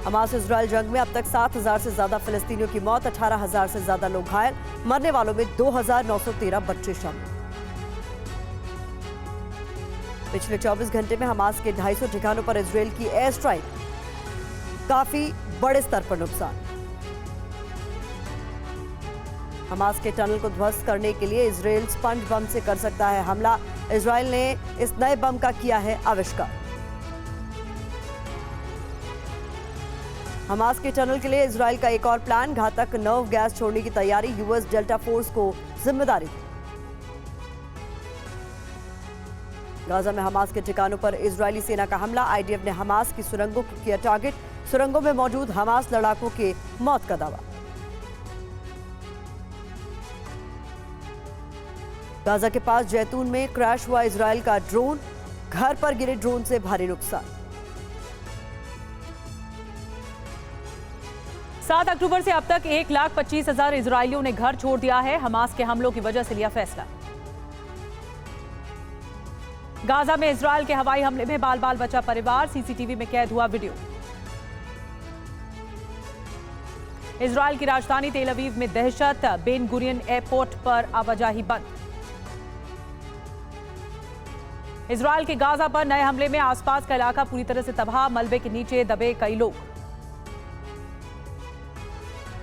Hamas Israel जंग में अब तक 7,000 से ज्यादा फिलिस्तीनियों की मौत, 18,000 से ज्यादा लोग घायल, मरने वालों में 2,913 बच्चे शामिल। पिछले 24 घंटे में हमास के 250 ठिकानों पर इजराइल की एयर स्ट्राइक, काफी बड़े स्तर पर नुकसान। हमास के टनल को ध्वस्त करने के लिए इजराइल स्पंज बम से कर सकता है हमला। इजराइल ने इस नए बम का किया है आविष्कार। हमास के टनल के लिए इजराइल का एक और प्लान, घातक नर्व गैस छोड़ने की तैयारी, यूएस डेल्टा फोर्स को जिम्मेदारी दी। गाजा में हमास के ठिकानों पर इजरायली सेना का हमला, आईडीएफ ने हमास की सुरंगों को किया टारगेट, सुरंगों में मौजूद हमास लड़ाकों के मौत का दावा। गाजा के पास जैतून में क्रैश हुआ इजराइल का ड्रोन, घर पर गिरे ड्रोन से भारी नुकसान। 7 अक्टूबर से अब तक 1,25,000 इजरायलियों ने घर छोड़ दिया है। हमास के हमलों की वजह से लिया फैसला। गाजा में इजराइल के हवाई हमले में बाल बाल बचा परिवार, सीसीटीवी में कैद हुआ वीडियो। इजराइल की राजधानी तेल अवीव में दहशत, बेन गुरियन एयरपोर्ट पर आवाजाही बंद। इजराइल के गाजा पर नए हमले में आसपास का इलाका पूरी तरह से तबाह, मलबे के नीचे दबे कई लोग।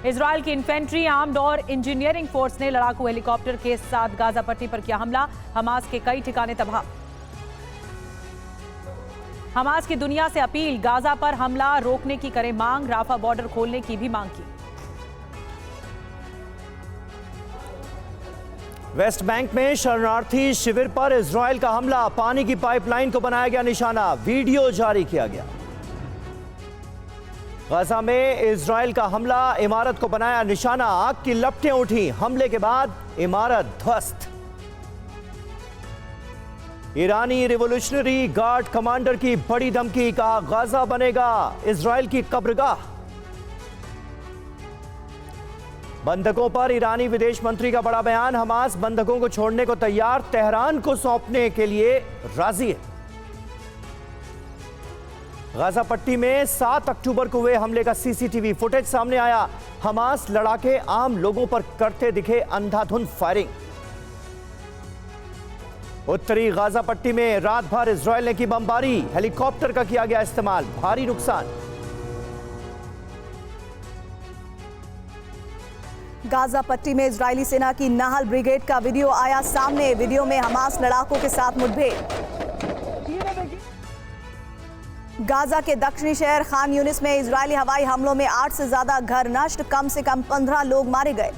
इजराइल की इन्फेंट्री, आर्म्ड और इंजीनियरिंग फोर्स ने लड़ाकू हेलीकॉप्टर के साथ गाजा पट्टी पर किया हमला, हमास के कई ठिकाने तबाह। हमास की दुनिया से अपील, गाजा पर हमला रोकने की करें मांग, राफा बॉर्डर खोलने की भी मांग की। वेस्ट बैंक में शरणार्थी शिविर पर इजराइल का हमला, पानी की पाइपलाइन को बनाया गया निशाना, वीडियो जारी किया गया। गाजा में इजराइल का हमला, इमारत को बनाया निशाना, आग की लपटें उठी, हमले के बाद इमारत ध्वस्त। ईरानी रिवॉल्यूशनरी गार्ड कमांडर की बड़ी धमकी, कहा गाजा बनेगा इजराइल की कब्रगाह। बंधकों पर ईरानी विदेश मंत्री का बड़ा बयान, हमास बंधकों को छोड़ने को तैयार, तेहरान को सौंपने के लिए राजी है। गाजा पट्टी में 7 अक्टूबर को हुए हमले का सीसीटीवी फुटेज सामने आया। हमास लड़ाके आम लोगों पर करते दिखे अंधाधुंध फायरिंग। उत्तरी गाजा पट्टी में रात भर इजराइल ने की बमबारी, हेलीकॉप्टर का किया गया इस्तेमाल, भारी नुकसान। गाजा पट्टी में इजरायली सेना की नाहल ब्रिगेड का वीडियो आया सामने, वीडियो में हमास लड़ाकों के साथ मुठभेड़। गाजा के दक्षिणी शहर खान यूनिस में इजरायली हवाई हमलों में 8 से ज्यादा घर नष्ट, कम से कम 15 लोग मारे गए।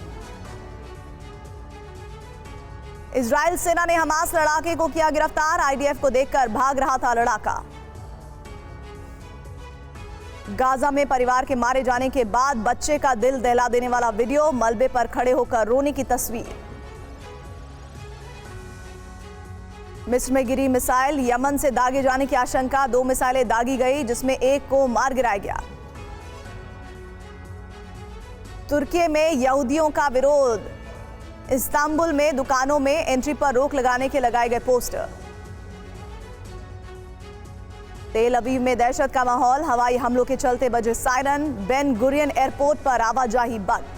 इजरायल सेना ने हमास लड़ाके को किया गिरफ्तार, आईडीएफ को देखकर भाग रहा था लड़ाका। गाजा में परिवार के मारे जाने के बाद बच्चे का दिल दहला देने वाला वीडियो, मलबे पर खड़े होकर रोने की तस्वीर। मिस्र में गिरी मिसाइल, यमन से दागे जाने की आशंका, 2 मिसाइलें दागी गई जिसमें एक को मार गिराया गया। तुर्की में यहूदियों का विरोध, इस्तांबुल में दुकानों में एंट्री पर रोक लगाने के लगाए गए पोस्टर। तेल अवीव में दहशत का माहौल, हवाई हमलों के चलते बजे सायरन, बेन गुरियन एयरपोर्ट पर आवाजाही बंद।